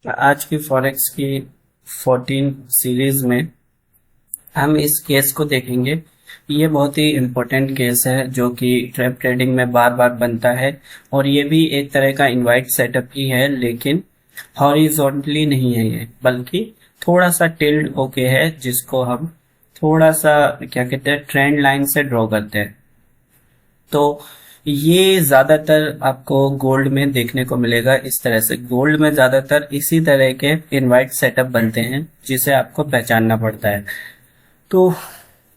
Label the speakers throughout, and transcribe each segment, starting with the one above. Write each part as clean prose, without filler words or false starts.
Speaker 1: आज की फॉरेक्स की 14 सीरीज में हम इस केस को देखेंगे। ये बहुत ही इम्पोर्टेंट केस है जो कि ट्रैप ट्रेडिंग में बार बार बनता है, और ये भी एक तरह का इनवाइट सेटअप ही है, लेकिन हॉरिजॉन्टली नहीं है ये, बल्कि थोड़ा सा टिल्ड होके है, जिसको हम थोड़ा सा क्या कहते हैं, ट्रेंड लाइन से ड्रॉ करते हैं। तो ये ज्यादातर आपको गोल्ड में देखने को मिलेगा। इस तरह से गोल्ड में ज्यादातर इसी तरह के इनवाइट सेटअप बनते हैं, जिसे आपको पहचानना पड़ता है। तो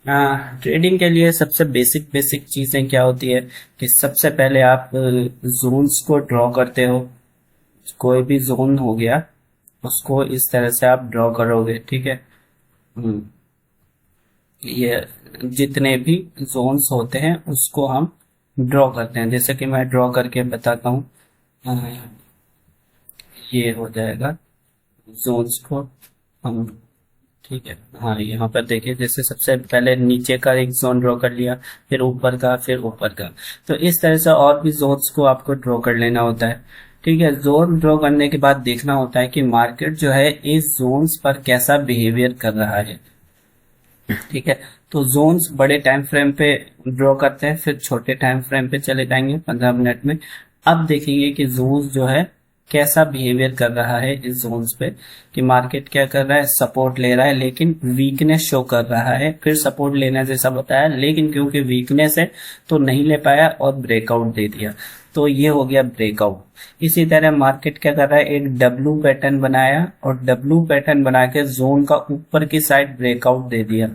Speaker 1: ट्रेडिंग के लिए सबसे बेसिक बेसिक चीजें क्या होती है कि सबसे पहले आप जोन्स को ड्रॉ करते हो। कोई भी जोन हो गया, उसको इस तरह से आप ड्रॉ करोगे, ठीक है। हम्म, ये जितने भी जोन्स होते हैं उसको हम ड्रॉ करते हैं। जैसे कि मैं ड्रॉ करके बताता हूँ। अ, ये हो जाएगा जोन्स को हम, ठीक है। हाँ, यहाँ पर देखिए, जैसे सबसे पहले नीचे का एक जोन ड्रॉ कर लिया, फिर ऊपर का, फिर ऊपर का। तो इस तरह से और भी जोन्स को आपको ड्रॉ कर लेना होता है, ठीक है। जोन ड्रॉ करने के बाद देखना होता है कि मार्केट जो है इस जोन्स पर कैसा बिहेवियर कर रहा है, ठीक है। तो जोन्स बड़े टाइम फ्रेम पे ड्रॉ करते हैं, फिर छोटे टाइम फ्रेम पे चले जाएंगे 15 मिनट में। अब देखेंगे कि जोन्स जो है कैसा बिहेवियर कर रहा है इस जोन्स पे, कि मार्केट क्या कर रहा है, सपोर्ट ले रहा है लेकिन वीकनेस शो कर रहा है। फिर सपोर्ट लेने जैसा बताया, लेकिन क्योंकि वीकनेस है तो नहीं ले पाया और ब्रेकआउट दे दिया। तो ये हो गया ब्रेकआउट। इसी तरह मार्केट क्या कर रहा है, एक डब्लू पैटर्न बनाया, और डब्लू पैटर्न बना के जोन का ऊपर की साइड ब्रेकआउट दे दिया।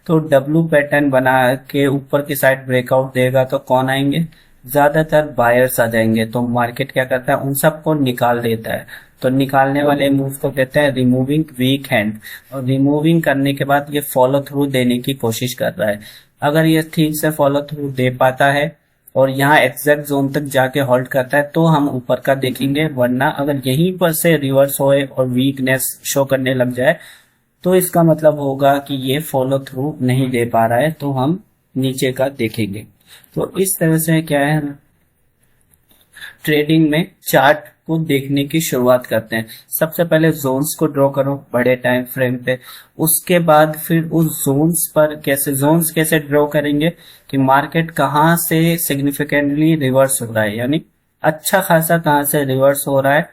Speaker 1: तो डब्लू पैटर्न बना के ऊपर की साइड ब्रेकआउट देगा तो कौन आएंगे, ज्यादातर बायर्स आ जाएंगे। तो मार्केट क्या करता है, उन सबको निकाल देता है। तो निकालने वाले मूव को कहते हैं रिमूविंग वीक हैंड, और रिमूविंग करने के बाद ये फॉलो थ्रू देने की कोशिश कर रहा है। अगर ये ठीक से फॉलो थ्रू दे पाता है और यहाँ एग्जैक्ट जोन तक जाके होल्ड करता है तो हम ऊपर का देखेंगे, वरना अगर यहीं पर से रिवर्स होए और वीकनेस शो करने लग जाए तो इसका मतलब होगा कि ये फॉलो थ्रू नहीं दे पा रहा है, तो हम नीचे का देखेंगे। तो इस तरह से क्या है, ट्रेडिंग में चार्ट को देखने की शुरुआत करते हैं। सबसे पहले जोन्स को ड्रॉ करो बड़े टाइम फ्रेम पे, उसके बाद फिर उस जोन्स कैसे ड्रॉ करेंगे कि मार्केट कहाँ से सिग्निफिकेंटली रिवर्स हो रहा है, यानी अच्छा खासा कहाँ से रिवर्स हो रहा है,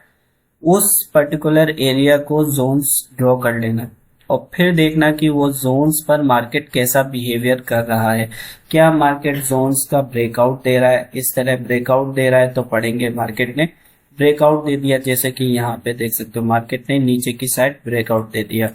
Speaker 1: उस पर्टिकुलर एरिया को जोन्स ड्रॉ कर लेना। और फिर देखना कि वो जोन्स पर मार्केट कैसा बिहेवियर कर रहा है। क्या मार्केट जोन्स का ब्रेकआउट दे रहा है, इस तरह ब्रेकआउट दे रहा है तो पढ़ेंगे मार्केट ने ब्रेकआउट दे दिया। जैसे कि यहाँ पे देख सकते हो, मार्केट ने नीचे की साइड ब्रेकआउट दे दिया।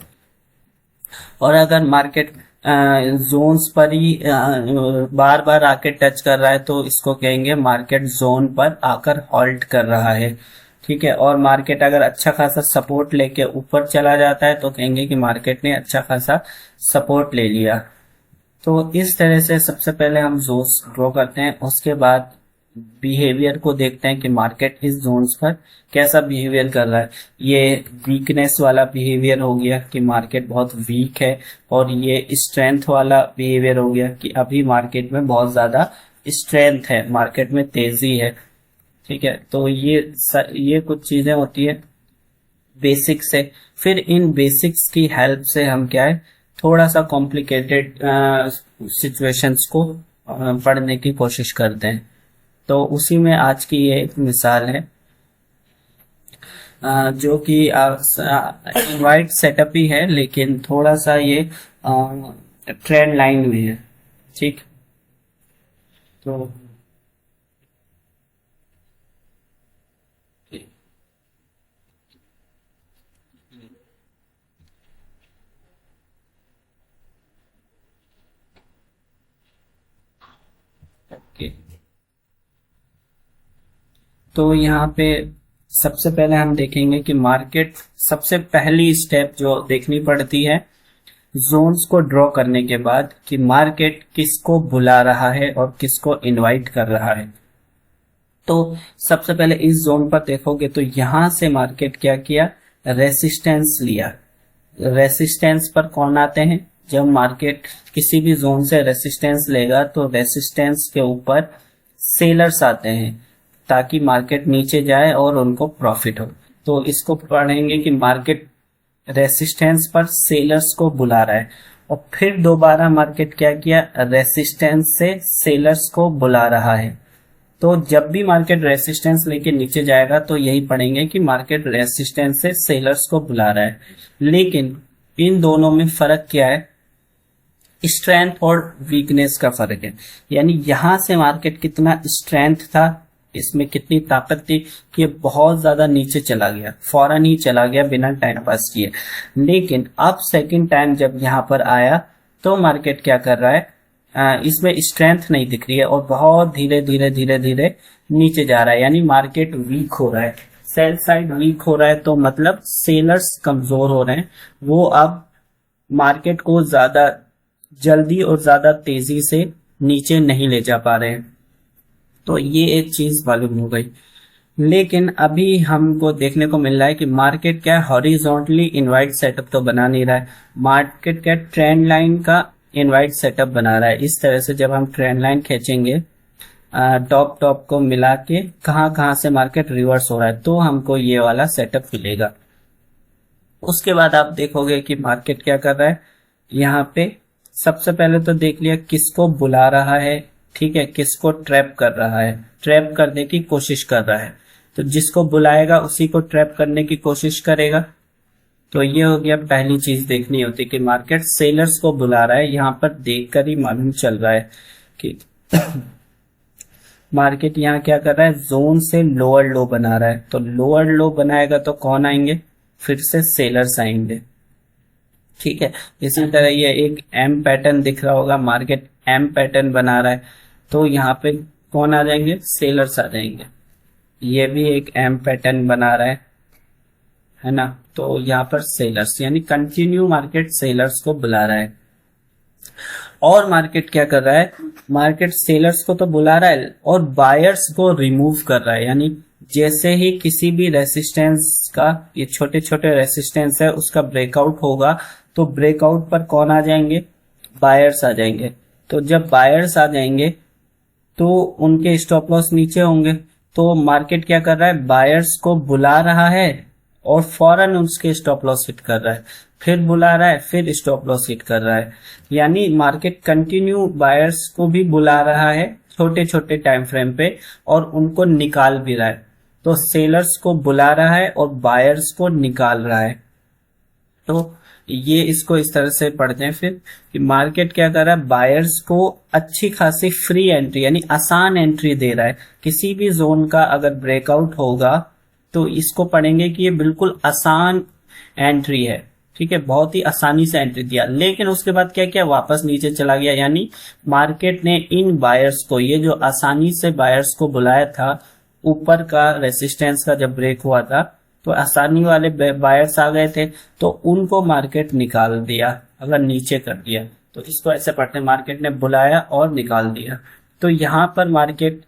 Speaker 1: और अगर मार्केट जोन्स पर ही बार बार आके टच कर रहा है तो इसको कहेंगे मार्केट जोन पर आकर हॉल्ट कर रहा है, ठीक है। और मार्केट अगर अच्छा खासा सपोर्ट लेके ऊपर चला जाता है तो कहेंगे कि मार्केट ने अच्छा खासा सपोर्ट ले लिया। तो इस तरह से सबसे पहले हम जोन्स ड्रॉ करते हैं, उसके बाद बिहेवियर को देखते हैं कि मार्केट इस जोन्स पर कैसा बिहेवियर कर रहा है। ये वीकनेस वाला बिहेवियर हो गया कि मार्केट बहुत वीक है, और ये स्ट्रेंथ वाला बिहेवियर हो गया कि अभी मार्केट में बहुत ज्यादा स्ट्रेंथ है, मार्केट में तेजी है, ठीक है। तो ये कुछ चीजें होती है बेसिक से। फिर इन बेसिक्स की हेल्प से हम क्या है, थोड़ा सा कॉम्प्लिकेटेड सिचुएशंस को पढ़ने की कोशिश करते हैं। तो उसी में आज की ये एक मिसाल है, जो कि इनवाइट सेटअप ही है, लेकिन थोड़ा सा ये ट्रेंड लाइन में है, ठीक। तो ओके, तो यहाँ पे सबसे पहले हम देखेंगे कि मार्केट, सबसे पहली स्टेप जो देखनी पड़ती है जोन्स को ड्रॉ करने के बाद, कि मार्केट किसको बुला रहा है और किसको इनवाइट कर रहा है। तो सबसे पहले इस जोन पर देखोगे तो यहां से मार्केट क्या किया, रेसिस्टेंस लिया। रेसिस्टेंस पर कौन आते हैं, जब मार्केट किसी भी जोन से रेसिस्टेंस लेगा तो रेसिस्टेंस के ऊपर सेलर्स आते हैं, ताकि मार्केट नीचे जाए और उनको प्रॉफिट हो। तो इसको पढ़ेंगे कि मार्केट रेसिस्टेंस पर सेलर्स को बुला रहा है, और फिर दोबारा मार्केट क्या किया, रेसिस्टेंस से सेलर्स को बुला रहा है। तो जब भी मार्केट रेसिस्टेंस लेके नीचे जाएगा तो यही पढ़ेंगे कि मार्केट रेसिस्टेंस से सेलर्स को बुला रहा है। लेकिन इन दोनों में फर्क क्या है, स्ट्रेंथ और वीकनेस का फर्क है। यानी यहां से मार्केट कितना स्ट्रेंथ था, इसमें कितनी ताकत थी कि ये बहुत ज्यादा नीचे चला गया, फौरन ही चला गया बिना टाइम पास किए। लेकिन अब सेकंड टाइम जब यहाँ पर आया तो मार्केट क्या कर रहा है, इसमें स्ट्रेंथ नहीं दिख रही है और बहुत धीरे धीरे धीरे धीरे नीचे जा रहा है। यानी मार्केट वीक हो रहा है, सेल साइड वीक हो रहा है, तो मतलब सेलर्स कमजोर हो रहे हैं, वो अब मार्केट को ज्यादा जल्दी और ज्यादा तेजी से नीचे नहीं ले जा पा रहे हैं। तो ये एक चीज मालूम हो गई। लेकिन अभी हमको देखने को मिल रहा है कि मार्केट क्या हॉरिजॉन्टली इनवाइट सेटअप तो बना नहीं रहा है, मार्केट क्या ट्रेंड लाइन का इनवाइट सेटअप बना रहा है। इस तरह से जब हम ट्रेंड लाइन खींचेंगे टॉप टॉप को मिला के कहाँ कहाँ से मार्केट रिवर्स हो रहा है, तो हमको ये वाला सेटअप मिलेगा। उसके बाद आप देखोगे कि मार्केट क्या कर रहा है, यहाँ पे सबसे पहले तो देख लिया किसको बुला रहा है, ठीक है, किसको ट्रैप कर रहा है, ट्रैप करने की कोशिश कर रहा है। तो जिसको बुलाएगा उसी को ट्रैप करने की कोशिश करेगा। तो ये हो गया पहली चीज देखनी होती कि मार्केट सेलर्स को बुला रहा है। यहाँ पर देखकर ही मालूम चल रहा है कि मार्केट यहाँ क्या कर रहा है, जोन से लोअर लो बना रहा है। तो लोअर लो बनाएगा तो कौन आएंगे, फिर से सेलर्स आएंगे, ठीक है। इसी तरह ये एक एम पैटर्न दिख रहा होगा, मार्केट एम पैटर्न बना रहा है, तो यहाँ पे कौन आ जाएंगे, सेलर्स आ जाएंगे। ये भी एक एम पैटर्न बना रहा है ना, तो यहाँ पर सेलर्स, यानी कंटिन्यू मार्केट सेलर्स को बुला रहा है। और मार्केट क्या कर रहा है, मार्केट सेलर्स को तो बुला रहा है और बायर्स को रिमूव कर रहा है। यानी जैसे ही किसी भी रेसिस्टेंस का, ये छोटे छोटे रेसिस्टेंस है, उसका ब्रेकआउट होगा तो ब्रेकआउट पर कौन आ जाएंगे, बायर्स आ जाएंगे। तो जब बायर्स आ जाएंगे तो उनके स्टॉप लॉस नीचे होंगे। तो मार्केट क्या कर रहा है, बायर्स को बुला रहा है और फौरन उसके स्टॉप लॉस हिट कर रहा है, फिर बुला रहा है, फिर स्टॉप लॉस हिट कर रहा है। यानी मार्केट कंटिन्यू बायर्स को भी बुला रहा है छोटे छोटे टाइम फ्रेम पे और उनको निकाल भी रहा है। तो सेलर्स को बुला रहा है और बायर्स को निकाल रहा है। तो ये इसको इस तरह से पढ़ते हैं फिर कि मार्केट क्या कर रहा है, बायर्स को अच्छी खासी फ्री एंट्री यानी आसान एंट्री दे रहा है। किसी भी जोन का अगर ब्रेकआउट होगा तो इसको पढ़ेंगे कि ये बिल्कुल आसान एंट्री है, ठीक है, बहुत ही आसानी से एंट्री दिया। लेकिन उसके बाद क्या किया, वापस नीचे चला गया। यानी मार्केट ने इन बायर्स को, ये जो आसानी से बायर्स को बुलाया था, ऊपर का रेसिस्टेंस का जब ब्रेक हुआ था तो आसानी वाले बायर्स आ गए थे, तो उनको मार्केट निकाल दिया, अगर नीचे कर दिया तो इसको ऐसे पढ़ते हैं, मार्केट ने बुलाया और निकाल दिया। तो यहाँ पर मार्केट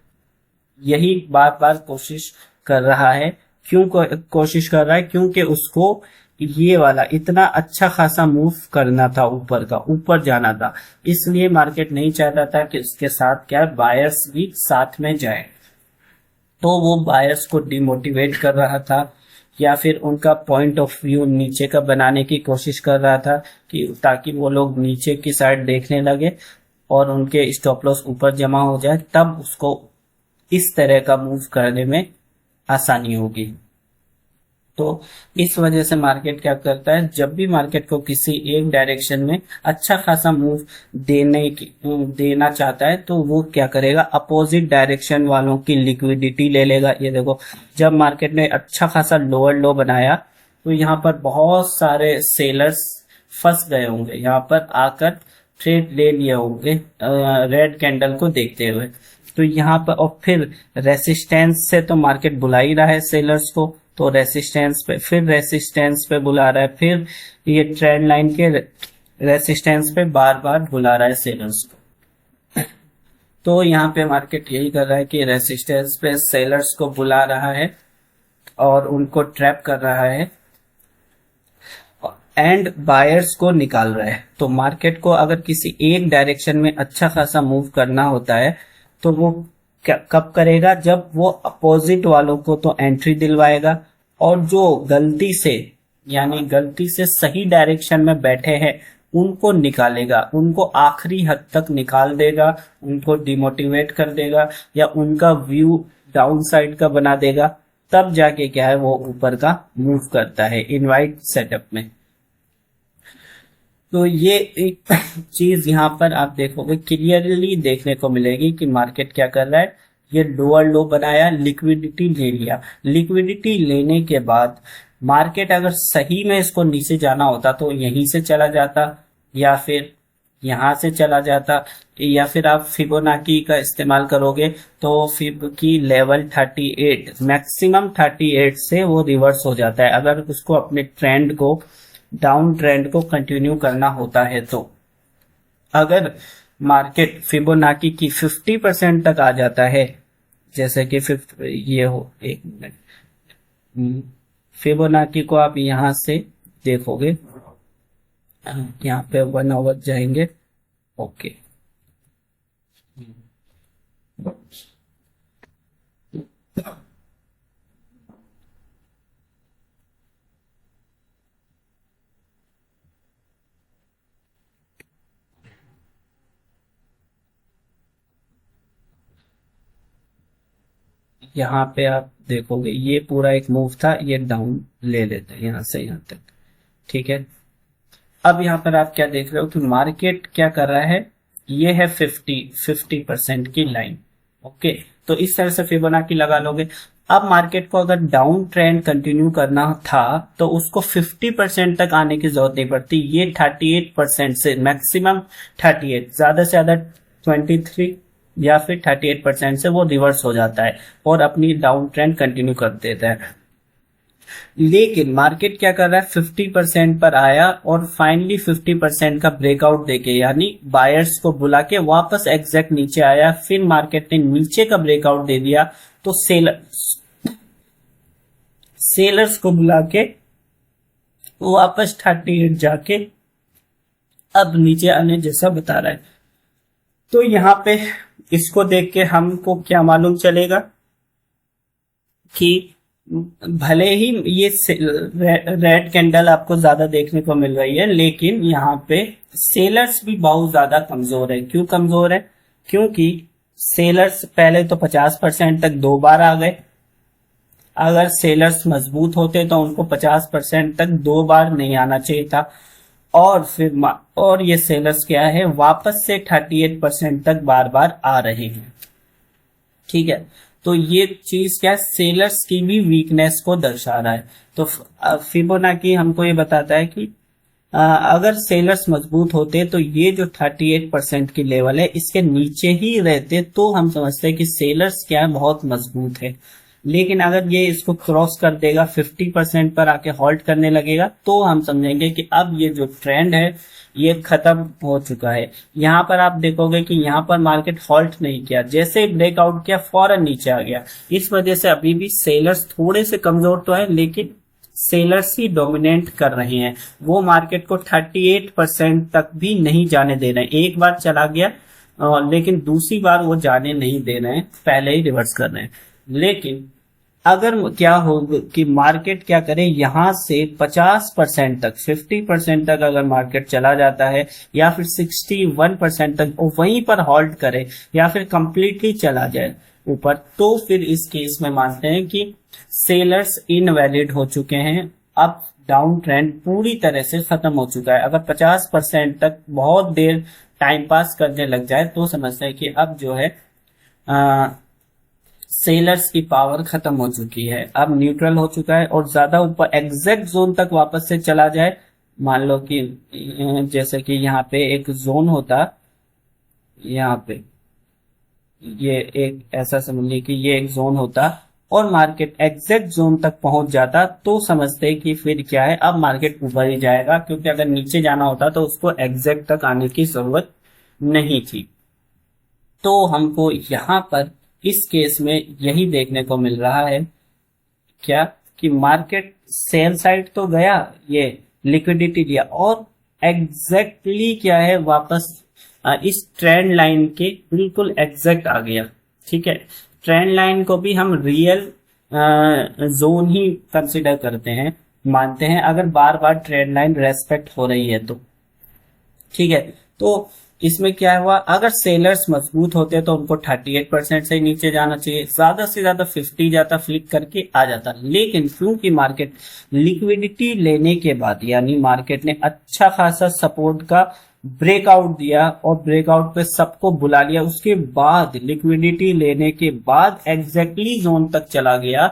Speaker 1: यही बार बार कोशिश कर रहा है। क्यों कोशिश कर रहा है, क्योंकि उसको ये वाला इतना अच्छा खासा मूव करना था, ऊपर का, ऊपर जाना था, इसलिए मार्केट नहीं चाहता था कि उसके साथ क्या बायर्स भी साथ में जाए। तो वो बायर्स को डिमोटिवेट कर रहा था या फिर उनका पॉइंट ऑफ व्यू नीचे का बनाने की कोशिश कर रहा था कि ताकि वो लोग नीचे की साइड देखने लगे और उनके स्टॉप लॉस ऊपर जमा हो जाए, तब उसको इस तरह का मूव करने में आसानी होगी। तो इस वजह से मार्केट क्या करता है, जब भी मार्केट को किसी एक डायरेक्शन में अच्छा खासा मूव देना चाहता है तो वो क्या करेगा, अपोजिट डायरेक्शन वालों की लिक्विडिटी ले लेगा। ये देखो, जब मार्केट ने अच्छा खासा लोअर लो बनाया तो यहाँ पर बहुत सारे सेलर्स फंस गए होंगे, यहाँ पर आकर ट्रेड ले लिए होंगे रेड कैंडल को देखते हुए। तो यहाँ पर और फिर रेसिस्टेंस से तो मार्केट बुला ही रहा है सेलर्स को, तो रेसिस्टेंस पे, फिर रेसिस्टेंस पे बुला रहा है, फिर ये ट्रेंड लाइन के रेसिस्टेंस पे बार बार बुला रहा है सेलर्स को। तो यहाँ पे मार्केट यही कर रहा है कि रेसिस्टेंस पे सेलर्स को बुला रहा है और उनको ट्रैप कर रहा है एंड बायर्स को निकाल रहा है। तो मार्केट को अगर किसी एक डायरेक्शन में अच्छा खासा मूव करना होता है तो वो कब करेगा, जब वो अपोजिट वालों को तो एंट्री दिलवाएगा और जो गलती से यानी गलती से सही डायरेक्शन में बैठे हैं उनको निकालेगा, उनको आखिरी हद तक निकाल देगा, उनको डिमोटिवेट कर देगा या उनका व्यू डाउन साइड का बना देगा, तब जाके क्या है वो ऊपर का मूव करता है इनवाइट सेटअप में। तो ये एक चीज यहाँ पर आप देखोगे क्लियरली देखने को मिलेगी कि मार्केट क्या कर रहा है। ये लोअर लो बनाया, लिक्विडिटी ले लिया, लिक्विडिटी लेने के बाद मार्केट अगर सही में इसको नीचे जाना होता तो यहीं से चला जाता या फिर यहां से चला जाता, या फिर आप फिबोनाची का इस्तेमाल करोगे तो फिब की लेवल 38 मैक्सिमम 38 से वो रिवर्स हो जाता है अगर उसको अपने ट्रेंड को डाउन ट्रेंड को कंटिन्यू करना होता है। तो अगर मार्केट फिबोनाची की 50% तक आ जाता है, जैसे कि ये हो, एक मिनट, फिबोनाची को आप यहां से देखोगे, यहाँ पे 1 आवर जाएंगे, ओके, यहाँ पे आप देखोगे ये पूरा एक मूव था, ये डाउन ले लेते हैं यहाँ से यहाँ तक, ठीक है। अब यहाँ पर आप क्या देख रहे हो कि मार्केट क्या कर रहा है, ये है 50% की लाइन, ओके। तो इस तरह से फिबोनाची लगा लोगे। अब मार्केट को अगर डाउन ट्रेंड कंटिन्यू करना था तो उसको 50% तक आने की जरूरत नहीं पड़ती, ये 38% से मैक्सिमम 38, ज्यादा से ज्यादा 23 या फिर 38% से वो रिवर्स हो जाता है और अपनी डाउन ट्रेंड कंटिन्यू कर देता है। लेकिन मार्केट क्या कर रहा है, 50% पर आया और फाइनली 50% का ब्रेकआउट देके यानी बायर्स को बुला के वापस एग्जैक्ट नीचे आया, फिर मार्केट ने नीचे का ब्रेकआउट दे दिया तो सेलर्स को बुला के वापस 38 जाके अब नीचे आने जैसा बता रहा है। तो यहाँ पे इसको देख के हमको क्या मालूम चलेगा कि भले ही ये रेड कैंडल आपको ज्यादा देखने को मिल रही है, लेकिन यहाँ पे सेलर्स भी बहुत ज्यादा कमजोर है। क्यों कमजोर है? क्योंकि सेलर्स पहले तो 50% तक 2 बार आ गए। अगर सेलर्स मजबूत होते तो उनको 50% तक 2 बार नहीं आना चाहिए था, और ये सेलर्स क्या है, वापस से 38% तक बार बार आ रहे हैं, ठीक है। तो ये चीज क्या है, सेलर्स की भी वीकनेस को दर्शा रहा है। तो फिबोनाची हमको ये बताता है कि अगर सेलर्स मजबूत होते तो ये जो 38% की लेवल है इसके नीचे ही रहते तो हम समझते हैं कि सेलर्स क्या है, बहुत मजबूत है। लेकिन अगर ये इसको क्रॉस कर देगा, 50% पर आके हॉल्ट करने लगेगा, तो हम समझेंगे कि अब ये जो ट्रेंड है ये खत्म हो चुका है। यहाँ पर आप देखोगे कि यहाँ पर मार्केट हॉल्ट नहीं किया, जैसे ही ब्रेकआउट किया फौरन नीचे आ गया। इस वजह से अभी भी सेलर्स थोड़े से कमजोर तो है, लेकिन सेलर्स ही डोमिनेट कर रहे हैं। वो मार्केट को 38% तक भी नहीं जाने दे रहे हैं। एक बार चला गया लेकिन दूसरी बार वो जाने नहीं दे रहे हैं, पहले ही रिवर्स कर रहे हैं। लेकिन अगर क्या हो कि मार्केट क्या करे, यहां से 50% तक 50% तक अगर मार्केट चला जाता है या फिर 61% तक वहीं पर हॉल्ट करे या फिर कंप्लीटली चला जाए ऊपर, तो फिर इस केस में मानते हैं कि सेलर्स इनवैलिड हो चुके हैं। अब डाउन ट्रेंड पूरी तरह से खत्म हो चुका है। अगर 50% तक बहुत देर टाइम पास करने लग जाए तो समझते हैं कि अब जो है सेलर्स की पावर खत्म हो चुकी है, अब न्यूट्रल हो चुका है। और ज्यादा ऊपर एग्जैक्ट जोन तक वापस से चला जाए, मान लो कि जैसे कि यहाँ पे एक जोन होता, यहाँ पे ये एक ऐसा समझिए कि ये एक जोन होता और मार्केट एग्जैक्ट जोन तक पहुंच जाता, तो समझते कि फिर क्या है, अब मार्केट ऊपर ही जाएगा, क्योंकि अगर नीचे जाना होता तो उसको एग्जैक्ट तक आने की जरूरत नहीं थी। तो हमको यहाँ पर इस केस में यही देखने को मिल रहा है क्या कि मार्केट सेल साइड तो गया, ये लिक्विडिटी दिया और एग्जैक्टली क्या है, वापस इस ट्रेंड लाइन के बिल्कुल एग्जैक्ट आ गया, ठीक है। ट्रेंड लाइन को भी हम रियल जोन ही कंसिडर करते हैं, मानते हैं, अगर बार बार ट्रेंड लाइन रेस्पेक्ट हो रही है तो। ठीक है, तो इसमें क्या हुआ, अगर सेलर्स मजबूत होते तो उनको 38% से नीचे जाना चाहिए, ज्यादा से ज्यादा 50 जाता, फ्लिक करके आ जाता। लेकिन क्योंकि मार्केट लिक्विडिटी लेने के बाद, यानी मार्केट ने अच्छा खासा सपोर्ट का ब्रेकआउट दिया और ब्रेकआउट पे सबको बुला लिया, उसके बाद लिक्विडिटी लेने के बाद एग्जैक्टली जोन तक चला गया,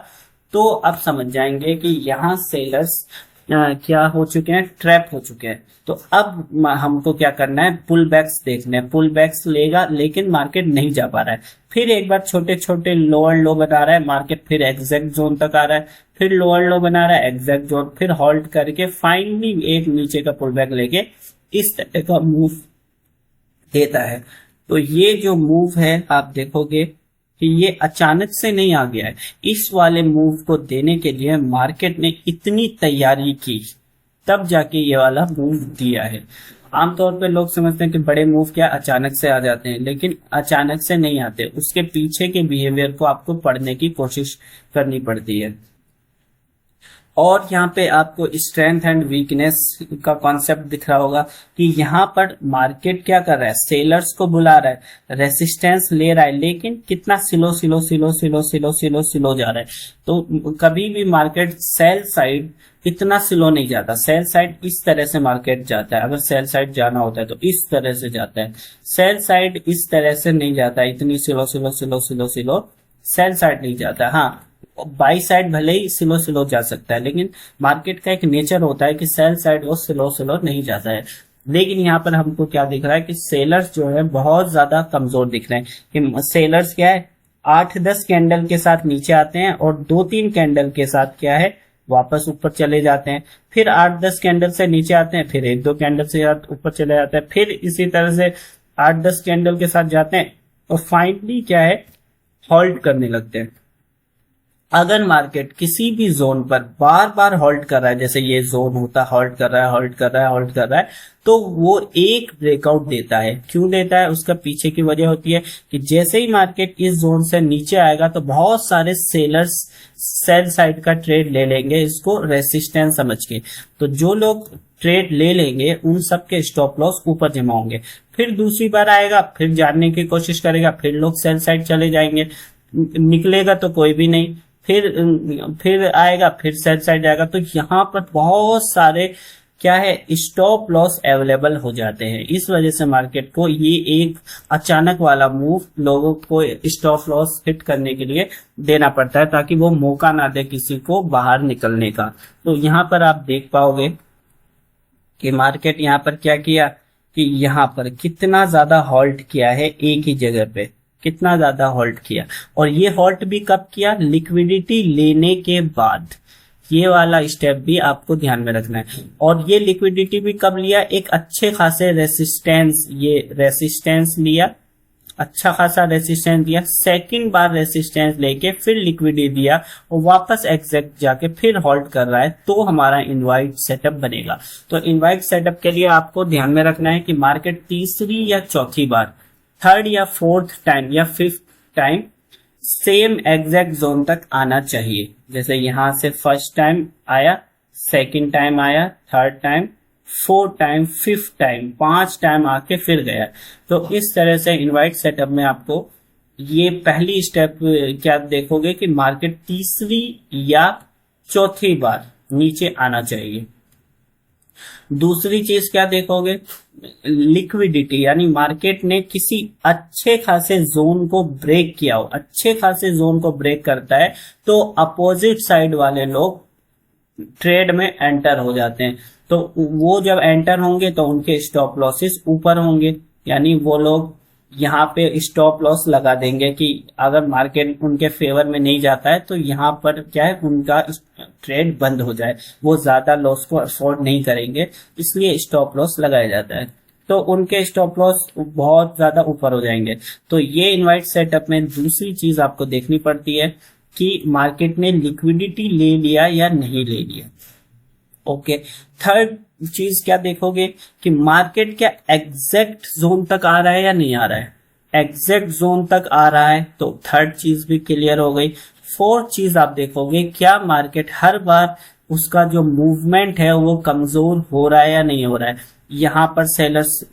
Speaker 1: तो अब समझ जाएंगे कि यहाँ सेलर्स क्या हो चुके हैं, ट्रैप हो चुके हैं। तो अब हमको क्या करना है, पुल बैक्स देखने हैं। पुल बैक्स लेगा लेकिन मार्केट नहीं जा पा रहा है, फिर एक बार छोटे छोटे लोअर लो बना रहा है मार्केट, फिर एग्जैक्ट जोन तक आ रहा है, फिर लोअर लो बना रहा है, एग्जैक्ट जोन, फिर हॉल्ट करके फाइनली एक नीचे का पुल बैक लेके इस तरह का मूव देता है। तो ये जो मूव है आप देखोगे कि ये अचानक से नहीं आ गया है, इस वाले मूव को देने के लिए मार्केट ने इतनी तैयारी की, तब जाके ये वाला मूव दिया है। आमतौर पे लोग समझते हैं कि बड़े मूव क्या अचानक से आ जाते हैं, लेकिन अचानक से नहीं आते, उसके पीछे के बिहेवियर को आपको पढ़ने की कोशिश करनी पड़ती है। और यहाँ पे आपको स्ट्रेंथ एंड वीकनेस का कॉन्सेप्ट दिख रहा होगा कि यहाँ पर मार्केट क्या कर रहा है, सेलर्स को बुला रहा है, रेसिस्टेंस ले रहा है, लेकिन कितना slow slow slow slow slow slow slow जा रहा है। तो कभी भी मार्केट सेल साइड इतना स्लो नहीं जाता, सेल साइड इस तरह से मार्केट जाता है, अगर सेल साइड जाना होता है तो इस तरह से जाता है, सेल साइड इस तरह से नहीं जाता, इतनी slow slow slow slow slow sell side नहीं जाता। हाँ, बाई साइड भले ही स्लो स्लो जा सकता है, लेकिन मार्केट का एक नेचर होता है कि सेल साइड वो स्लो स्लो नहीं जाता है। लेकिन यहाँ पर हमको क्या दिख रहा है कि सेलर्स जो है बहुत ज्यादा कमजोर दिख रहे हैं, कि सेलर्स क्या है 8-10 कैंडल के साथ नीचे आते हैं और 2-3 कैंडल के साथ क्या है वापस ऊपर चले जाते हैं, फिर 8-10 कैंडल से नीचे आते हैं, फिर 1-2 कैंडल से ऊपर चले जाते हैं, फिर इसी तरह से 8-10 कैंडल के साथ जाते हैं और फाइनली क्या है हॉल्ट करने लगते हैं। अगर मार्केट किसी भी जोन पर बार बार हॉल्ट कर रहा है, जैसे ये जोन होता है, हॉल्ट कर रहा है, हॉल्ट कर रहा है, हॉल्ट कर रहा है, तो वो एक ब्रेकआउट देता है। क्यों देता है, उसका पीछे की वजह होती है कि जैसे ही मार्केट इस जोन से नीचे आएगा तो बहुत सारे सेलर्स सेल साइड का ट्रेड ले लेंगे, इसको रेसिस्टेंस समझ के। तो जो लोग ट्रेड ले लेंगे उन सबके स्टॉप लॉस ऊपर जमा होंगे, फिर दूसरी बार आएगा, फिर जानने की कोशिश करेगा, फिर लोग सेल साइड चले जाएंगे, निकलेगा तो कोई भी नहीं, फिर आएगा, फिर सेल साइड जाएगा। तो यहाँ पर बहुत सारे क्या है स्टॉप लॉस अवेलेबल हो जाते हैं, इस वजह से मार्केट को ये एक अचानक वाला मूव लोगों को स्टॉप लॉस हिट करने के लिए देना पड़ता है, ताकि वो मौका ना दे किसी को बाहर निकलने का। तो यहाँ पर आप देख पाओगे कि मार्केट यहाँ पर क्या किया कि यहाँ पर कितना ज्यादा हॉल्ट किया है, एक ही जगह पे कितना ज्यादा हॉल्ट किया। और ये हॉल्ट भी कब किया, लिक्विडिटी लेने के बाद। ये वाला स्टेप भी आपको ध्यान में रखना है। और ये लिक्विडिटी भी कब लिया, एक अच्छे खासे रेसिस्टेंस, ये रेसिस्टेंस लिया, अच्छा खासा रेसिस्टेंस दिया, सेकंड बार रेसिस्टेंस लेके फिर लिक्विडिटी दिया और वापस एग्जैक्ट जाके फिर होल्ड कर रहा है, तो हमारा इनवाइट सेटअप बनेगा। तो इनवाइट सेटअप के लिए आपको ध्यान में रखना है कि मार्केट तीसरी या चौथी बार, थर्ड या फोर्थ टाइम या fifth time same exact zone तक आना चाहिए। जैसे यहां से फर्स्ट टाइम आया, सेकंड टाइम आया, third time, fourth time, fifth time, 5 time आके फिर गया। तो इस तरह से इनवाइट सेटअप में आपको ये पहली स्टेप क्या देखोगे कि मार्केट तीसरी या चौथी बार नीचे आना चाहिए। दूसरी चीज क्या देखोगे, लिक्विडिटी, यानी मार्केट ने किसी अच्छे खासे जोन को ब्रेक किया हो, अच्छे खासे जोन को ब्रेक करता है तो अपोजिट साइड वाले लोग ट्रेड में एंटर हो जाते हैं। तो वो जब एंटर होंगे तो उनके स्टॉप लॉसेस ऊपर होंगे, यानी वो लोग यहाँ पे स्टॉप लॉस लगा देंगे कि अगर मार्केट उनके फेवर में नहीं जाता है तो यहाँ पर क्या है उनका ट्रेड बंद हो जाए, वो ज्यादा लॉस को अफोर्ड नहीं करेंगे, इसलिए स्टॉप लॉस लगाया जाता है। तो उनके स्टॉप लॉस बहुत ज्यादा ऊपर हो जाएंगे। तो ये इनवाइट सेटअप में दूसरी चीज आपको देखनी पड़ती है कि मार्केट ने लिक्विडिटी ले लिया या नहीं ले लिया। ओके, थर्ड चीज क्या देखोगे कि मार्केट क्या एग्जैक्ट जोन तक आ रहा है या नहीं आ रहा है। एग्जैक्ट जोन तक आ रहा है, तो थर्ड चीज भी क्लियर हो गई। फोर्थ चीज आप देखोगे क्या मार्केट हर बार उसका जो मूवमेंट है वो कमजोर हो रहा है या नहीं हो रहा है। यहाँ पर सेलर्स,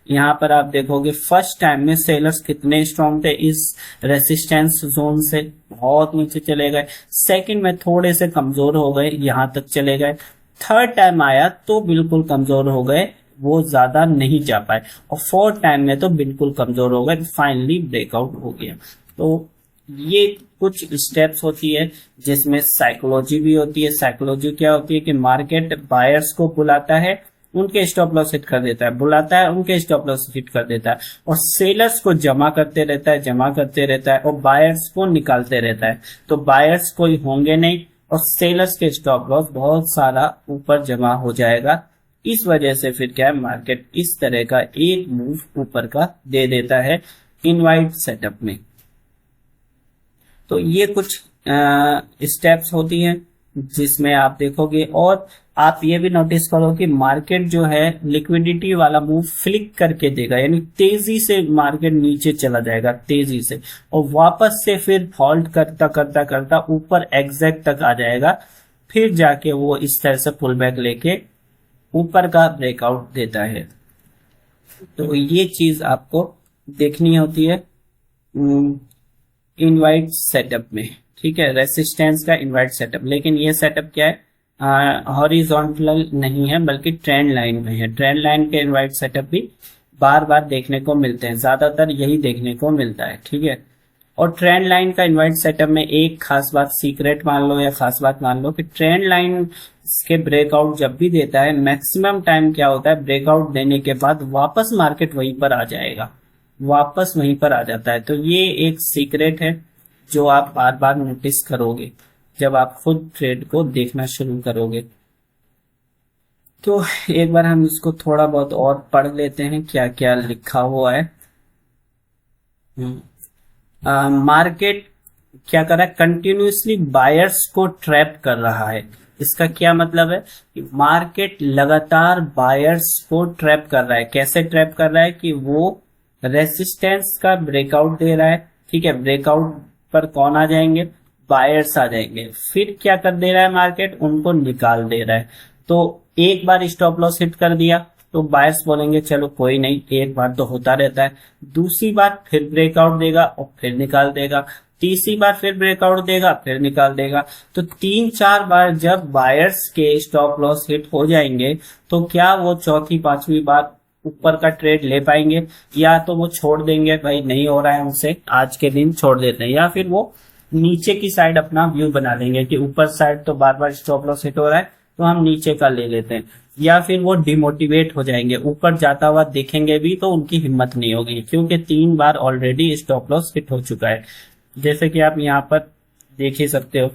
Speaker 1: यहाँ पर आप देखोगे फर्स्ट टाइम में सेलर्स कितने स्ट्रॉन्ग थे, इस रेसिस्टेंस जोन से बहुत नीचे चले गए। सेकंड में थोड़े से कमजोर हो गए, यहाँ तक चले गए। थर्ड टाइम आया तो बिल्कुल कमजोर हो गए, वो ज्यादा नहीं जा पाए। और फोर्थ टाइम में तो बिल्कुल कमजोर हो गए, फाइनली ब्रेकआउट हो गया। तो ये कुछ स्टेप्स होती है जिसमें साइकोलॉजी भी होती है। साइकोलॉजी क्या होती है कि मार्केट बायर्स को बुलाता है, उनके स्टॉप लॉस हिट कर देता है, बुलाता है, उनके स्टॉप लॉस हिट कर देता है, और सेलर्स को जमा करते रहता है, जमा करते रहता है, और बायर्स को निकालते रहता है। तो बायर्स कोई होंगे नहीं और सेलर्स के स्टॉप लॉस बहुत सारा ऊपर जमा हो जाएगा। इस वजह से फिर क्या है, मार्केट इस तरह का एक मूव ऊपर का दे देता है इनवाइट सेटअप में। तो ये कुछ स्टेप्स होती हैं जिसमें आप देखोगे। और आप ये भी नोटिस करो कि मार्केट जो है लिक्विडिटी वाला मूव फ्लिक करके देगा, यानी तेजी से मार्केट नीचे चला जाएगा तेजी से, और वापस से फिर फॉल्ट करता करता करता ऊपर एग्जैक्ट तक आ जाएगा, फिर जाके वो इस तरह से पुल बैक लेके ऊपर का ब्रेकआउट देता है। तो ये चीज आपको देखनी होती है इनवाइट सेटअप में, ठीक है, रेसिस्टेंस का इनवाइट सेटअप। लेकिन ये सेटअप क्या है, हॉरिजॉन्टल नहीं है बल्कि ट्रेंड लाइन में है। ट्रेंड लाइन के इनवाइट सेटअप भी बार बार देखने को मिलते हैं, ज्यादातर यही देखने को मिलता है, ठीक है। और ट्रेंड लाइन का इनवाइट सेटअप में एक खास बात सीक्रेट मान लो या खास बात मान लो कि ट्रेंड लाइन के ब्रेकआउट जब भी देता है, मैक्सिमम टाइम क्या होता है, ब्रेकआउट देने के बाद वापस मार्केट वहीं पर आ जाएगा, वापस वहीं पर आ जाता है। तो ये एक सीक्रेट है जो आप बार बार नोटिस करोगे जब आप खुद ट्रेड को देखना शुरू करोगे। तो एक बार हम इसको थोड़ा बहुत और पढ़ लेते हैं क्या क्या लिखा हुआ है। मार्केट क्या कर रहा है, कंटिन्यूसली बायर्स को ट्रैप कर रहा है। इसका क्या मतलब है कि मार्केट लगातार बायर्स को ट्रैप कर रहा है। कैसे ट्रैप कर रहा है कि वो रेसिस्टेंस का ब्रेकआउट दे रहा है, ठीक है, ब्रेकआउट पर कौन आ जाएंगे, बायर्स आ जाएंगे। फिर क्या कर दे रहा है मार्केट, उनको निकाल दे रहा है। तो एक बार स्टॉप लॉस हिट कर दिया तो बायर्स बोलेंगे चलो कोई नहीं, एक बार तो होता रहता है। दूसरी बार फिर ब्रेकआउट देगा और फिर निकाल देगा, तीसरी बार फिर ब्रेकआउट देगा फिर निकाल देगा। तो 3-4 बार जब बायर्स के स्टॉप लॉस हिट हो जाएंगे तो क्या वो चौथी पांचवी बार ऊपर का ट्रेड ले पाएंगे, या तो वो छोड़ देंगे, भाई नहीं हो रहा है हमसे, आज के दिन छोड़ देते हैं, या फिर वो नीचे की साइड अपना व्यू बना लेंगे कि ऊपर साइड तो बार बार स्टॉप लॉस हिट हो रहा है तो हम नीचे का ले लेते हैं। या फिर वो डिमोटिवेट हो जाएंगे, ऊपर जाता हुआ देखेंगे भी तो उनकी हिम्मत नहीं होगी, क्योंकि 3 बार ऑलरेडी स्टॉप लॉस हिट हो चुका है। जैसे कि आप यहाँ पर देख ही सकते हो,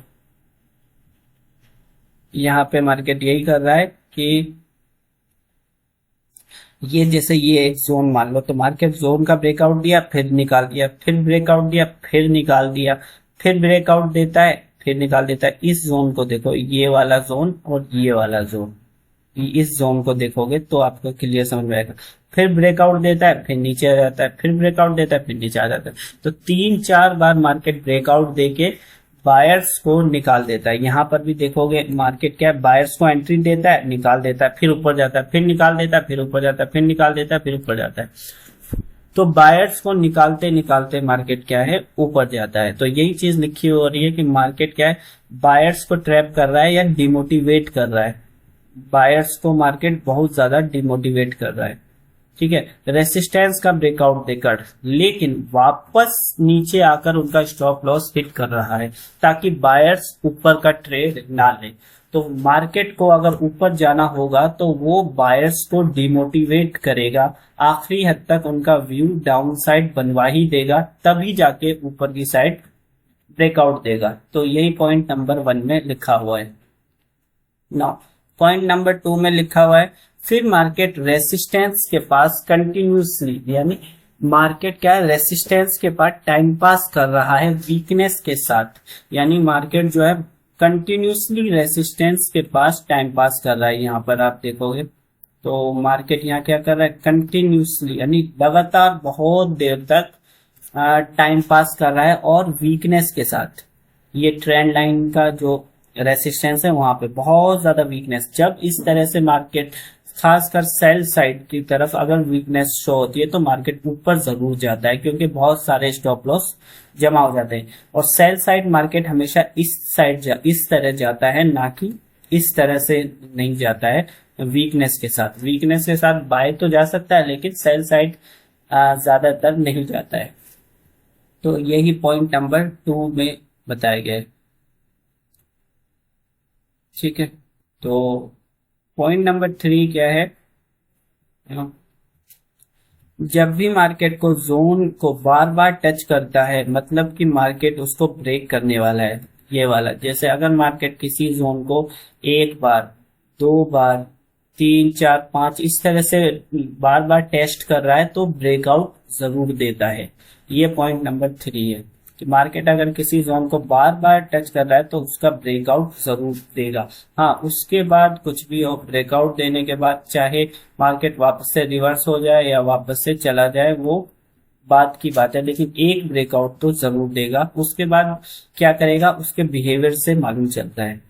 Speaker 1: यहाँ पे मार्केट यही कर रहा है कि ये जैसे ये एक जोन मान लो, तो मार्केट जोन का ब्रेकआउट दिया फिर निकाल दिया, फिर ब्रेकआउट दिया फिर निकाल दिया, फिर ब्रेकआउट देता है फिर निकाल देता है। इस जोन को देखो, ये वाला जोन और ये वाला जोन, इस जोन को देखोगे तो आपको क्लियर समझ में आएगा। फिर ब्रेकआउट देता है फिर नीचे आ जाता है, फिर ब्रेकआउट देता है फिर नीचे आ जाता है। तो 3-4 बार मार्केट ब्रेकआउट देके बायर्स को निकाल देता है। यहाँ पर भी देखोगे मार्केट क्या है, बायर्स को एंट्री देता है, निकाल देता है, फिर ऊपर जाता है, फिर निकाल देता है, फिर ऊपर जाता है, फिर निकाल देता है, फिर ऊपर जाता है। तो बायर्स को निकालते निकालते मार्केट क्या है, ऊपर जाता है। तो यही चीज लिखी हो रही है कि मार्केट क्या है, बायर्स को ट्रैप कर रहा है या डिमोटिवेट कर रहा है। बायर्स को मार्केट बहुत ज्यादा डिमोटिवेट कर रहा है, ठीक है, रेसिस्टेंस का ब्रेकआउट देकर, लेकिन वापस नीचे आकर उनका स्टॉप लॉस हिट कर रहा है ताकि बायर्स ऊपर का ट्रेड ना ले। तो मार्केट को अगर ऊपर जाना होगा तो वो बायर्स को डिमोटिवेट करेगा, आखिरी हद तक उनका व्यू डाउन साइड बनवा ही देगा, तभी जाके ऊपर की साइड ब्रेकआउट देगा। तो यही पॉइंट नंबर 1 में लिखा हुआ है। नाउ पॉइंट नंबर 2 में लिखा हुआ है, फिर मार्केट रेसिस्टेंस के पास कंटिन्यूसली, यानी मार्केट क्या है, रेसिस्टेंस के पास टाइम पास कर रहा है वीकनेस के साथ। यानी मार्केट जो है कंटिन्यूसली रेसिस्टेंस के पास टाइम पास कर रहा है। यहाँ पर आप देखोगे तो मार्केट यहाँ क्या कर रहा है, कंटिन्यूसली यानी लगातार बहुत देर तक टाइम पास कर रहा है और वीकनेस के साथ। ये ट्रेंड लाइन का जो रेसिस्टेंस है वहां पे बहुत ज्यादा वीकनेस, जब इस तरह से मार्केट खासकर सेल साइड की तरफ अगर वीकनेस शो होती है तो मार्केट ऊपर जरूर जाता है, क्योंकि बहुत सारे स्टॉप लॉस जमा हो जाते हैं। और सेल साइड मार्केट हमेशा इस साइड इस तरह जाता है, ना कि इस तरह से नहीं जाता है। वीकनेस के साथ बाय तो जा सकता है, लेकिन सेल साइड ज्यादातर नहीं जाता है। तो यही पॉइंट नंबर 2 में बताया गया है। ठीक है, तो पॉइंट नंबर 3 क्या है? जब भी मार्केट को जोन को बार बार टच करता है, मतलब कि मार्केट उसको ब्रेक करने वाला है, ये वाला। जैसे अगर मार्केट किसी जोन को एक बार, दो बार, तीन, चार, पांच इस तरह से बार बार टेस्ट कर रहा है तो ब्रेकआउट जरूर देता है। ये पॉइंट नंबर 3 है कि मार्केट अगर किसी जोन को बार बार टच कर रहा है तो उसका ब्रेकआउट जरूर देगा। हाँ, उसके बाद कुछ भी हो, ब्रेकआउट देने के बाद चाहे मार्केट वापस से रिवर्स हो जाए या वापस से चला जाए, वो बात की बात है, लेकिन एक ब्रेकआउट तो जरूर देगा। उसके बाद क्या करेगा उसके बिहेवियर से मालूम चलता है।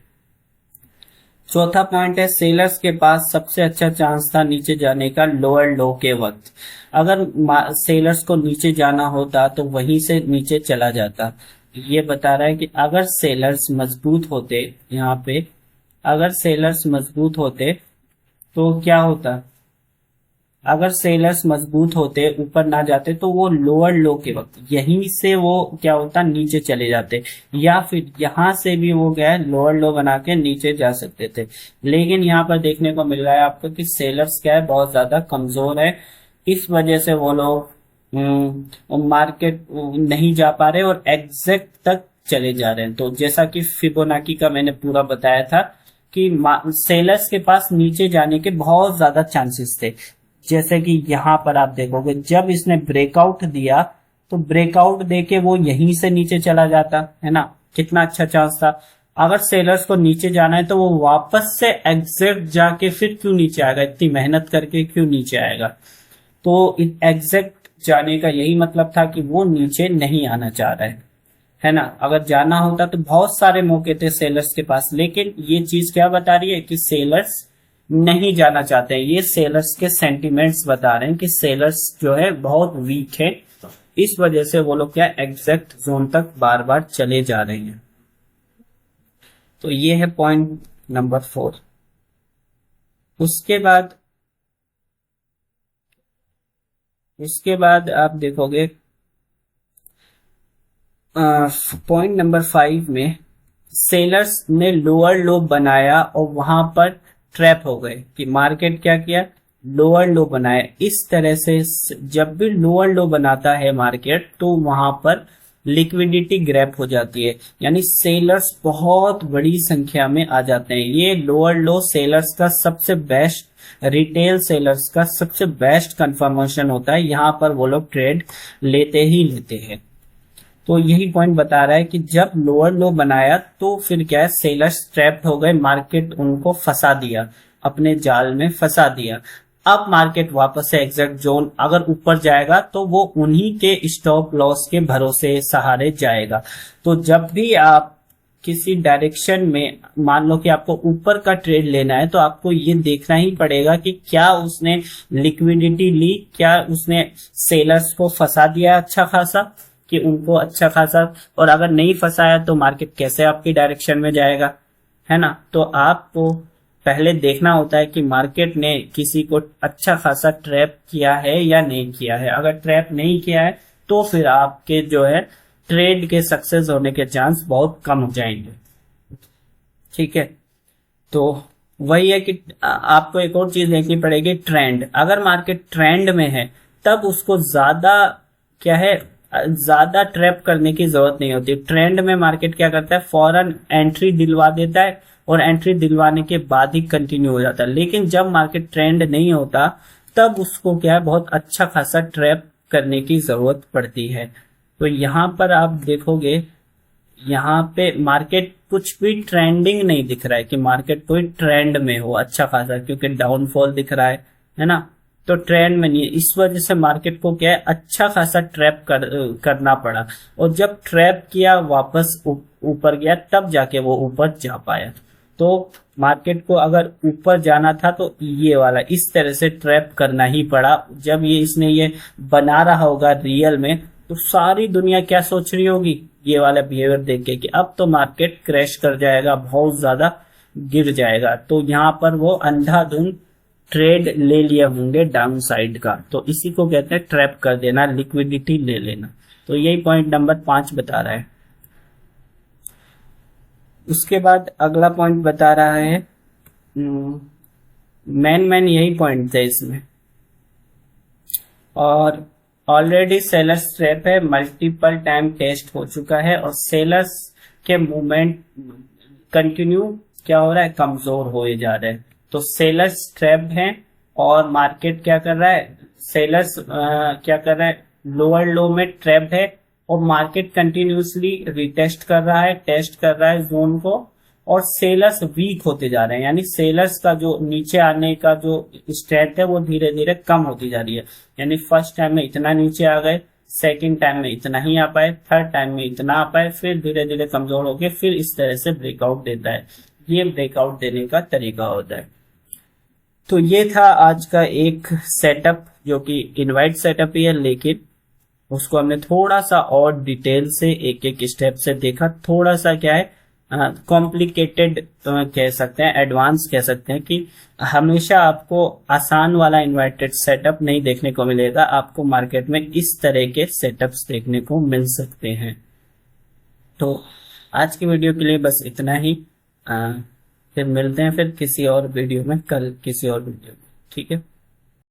Speaker 1: चौथा पॉइंट है, सेलर्स के पास सबसे अच्छा चांस था नीचे जाने का लोअर लो के वक्त। अगर सेलर्स को नीचे जाना होता तो वहीं से नीचे चला जाता। ये बता रहा है कि अगर सेलर्स मजबूत होते, यहाँ पे अगर सेलर्स मजबूत होते तो क्या होता? अगर सेलर्स मजबूत होते, ऊपर ना जाते, तो वो लोअर लो के वक्त यहीं से वो क्या होता, नीचे चले जाते, या फिर यहां से भी वो गया लोअर लो बना के नीचे जा सकते थे। लेकिन यहाँ पर देखने को मिल रहा है आपको कि सेलर्स क्या है, बहुत ज्यादा कमजोर है। इस वजह से वो लोग मार्केट नहीं जा पा रहे और एग्जैक्ट तक चले जा रहे हैं। तो जैसा कि फिबोनाची का मैंने पूरा बताया था कि सेलर्स के पास नीचे जाने के बहुत ज्यादा चांसेस थे। जैसे कि यहाँ पर आप देखोगे, जब इसने ब्रेकआउट दिया तो ब्रेकआउट देके वो यहीं से नीचे चला जाता है ना, कितना अच्छा चांस था। अगर सेलर्स को नीचे जाना है तो वो वापस से एग्जैक्ट जाके फिर क्यों नीचे आएगा, इतनी मेहनत करके क्यों नीचे आएगा? तो एग्जैक्ट जाने का यही मतलब था कि वो नीचे नहीं आना चाह रहा है ना। अगर जाना होता तो बहुत सारे मौके थे सेलर्स के पास, लेकिन ये चीज क्या बता रही है कि सेलर्स नहीं जाना चाहते हैं। ये सेलर्स के सेंटिमेंट्स बता रहे हैं कि सेलर्स जो है बहुत वीक है, इस वजह से वो लोग क्या एग्जैक्ट जोन तक बार बार चले जा रहे हैं। तो ये है पॉइंट नंबर 4। उसके बाद आप देखोगे पॉइंट नंबर 5 में सेलर्स ने लोअर लो बनाया और वहां पर ट्रैप हो गए कि मार्केट क्या किया, लोअर लो बनाया। इस तरह से जब भी लोअर लो बनाता है मार्केट तो वहां पर लिक्विडिटी ग्रैप हो जाती है, यानी सेलर्स बहुत बड़ी संख्या में आ जाते हैं। ये लोअर लो सेलर्स का सबसे बेस्ट, रिटेल सेलर्स का सबसे बेस्ट कंफर्मेशन होता है। यहाँ पर वो लोग ट्रेड लेते ही लेते हैं। तो यही पॉइंट बता रहा है कि जब लोअर लो बनाया तो फिर क्या है, सेलर्स ट्रैप्ड हो गए, मार्केट उनको फंसा दिया, अपने जाल में फंसा दिया। अब मार्केट वापस से एग्जैक्ट जोन अगर ऊपर जाएगा तो वो उन्हीं के स्टॉप लॉस के भरोसे सहारे जाएगा। तो जब भी आप किसी डायरेक्शन में, मान लो कि आपको ऊपर का ट्रेड लेना है, तो आपको ये देखना ही पड़ेगा कि क्या उसने लिक्विडिटी ली, क्या उसने सेलर्स को फंसा दिया अच्छा खासा, कि उनको अच्छा खासा, और अगर नहीं फंसाया तो मार्केट कैसे आपकी डायरेक्शन में जाएगा, है ना। तो आपको पहले देखना होता है कि मार्केट ने किसी को अच्छा खासा ट्रैप किया है या नहीं किया है। अगर ट्रैप नहीं किया है तो फिर आपके जो है ट्रेड के सक्सेस होने के चांस बहुत कम हो जाएंगे। ठीक है, तो वही है कि आपको एक और चीज देखनी पड़ेगी, ट्रेंड। अगर मार्केट ट्रेंड में है तब उसको ज्यादा क्या है, ज्यादा ट्रैप करने की जरूरत नहीं होती। ट्रेंड में मार्केट क्या करता है, फौरन एंट्री दिलवा देता है और एंट्री दिलवाने के बाद ही कंटिन्यू हो जाता है। लेकिन जब मार्केट ट्रेंड नहीं होता तब उसको क्या है, बहुत अच्छा खासा ट्रैप करने की जरूरत पड़ती है। तो यहाँ पर आप देखोगे, यहाँ पे मार्केट कुछ भी ट्रेंडिंग नहीं दिख रहा है कि मार्केट कोई ट्रेंड में हो अच्छा खासा, क्योंकि डाउनफॉल दिख रहा है ना। तो ट्रेंड में नहीं है। इस वजह से मार्केट को क्या है, अच्छा खासा ट्रैप करना पड़ा, और जब ट्रैप किया वापस ऊपर गया, तब जाके वो ऊपर जा पाया। तो मार्केट को अगर ऊपर जाना था तो ये वाला इस तरह से ट्रैप करना ही पड़ा। जब ये इसने ये बना रहा होगा रियल में, तो सारी दुनिया क्या सोच रही होगी ये वाला बिहेवियर देख के कि अब तो मार्केट क्रैश कर जाएगा, बहुत ज्यादा गिर जाएगा। तो यहाँ पर वो अंधाधुंध ट्रेड ले लिए होंगे डाउन साइड का। तो इसी को कहते हैं ट्रैप कर देना, लिक्विडिटी ले लेना। तो यही पॉइंट नंबर 5 बता रहा है। उसके बाद अगला पॉइंट बता रहा है, मैन यही पॉइंट थे इसमें। और ऑलरेडी सेलर्स ट्रैप है, मल्टीपल टाइम टेस्ट हो चुका है, और सेलर्स के मूवमेंट कंटिन्यू क्या हो रहा है, कमजोर होए जा रहे हैं। तो सेलर्स ट्रैप हैं, और मार्केट क्या कर रहा है, सेलर्स क्या कर रहा है, लोअर लो में ट्रैप है, और मार्केट कंटिन्यूसली रिटेस्ट कर रहा है, टेस्ट कर रहा है जोन को, और सेलर्स वीक होते जा रहे हैं। यानी सेलर्स का जो नीचे आने का जो स्ट्रेंथ है वो धीरे धीरे कम होती जा रही है। यानी फर्स्ट टाइम में इतना नीचे आ गए, सेकंड टाइम में इतना ही आ पाए, थर्ड टाइम में इतना आ पाए, फिर धीरे धीरे कमजोर होके फिर इस तरह से ब्रेकआउट देता है। ये ब्रेकआउट देने का तरीका होता है। तो ये था आज का एक सेटअप, जो कि इनवाइट सेटअप ही है, लेकिन उसको हमने थोड़ा सा और डिटेल से एक एक स्टेप से देखा। थोड़ा सा क्या है, कॉम्प्लिकेटेड कह सकते हैं, एडवांस कह सकते हैं, कि हमेशा आपको आसान वाला इन्वर्टेड सेटअप नहीं देखने को मिलेगा। आपको मार्केट में इस तरह के सेटअप्स देखने को मिल सकते हैं। तो आज की वीडियो के लिए बस इतना ही। फिर मिलते हैं फिर किसी और वीडियो में, कल किसी और वीडियो में। ठीक है।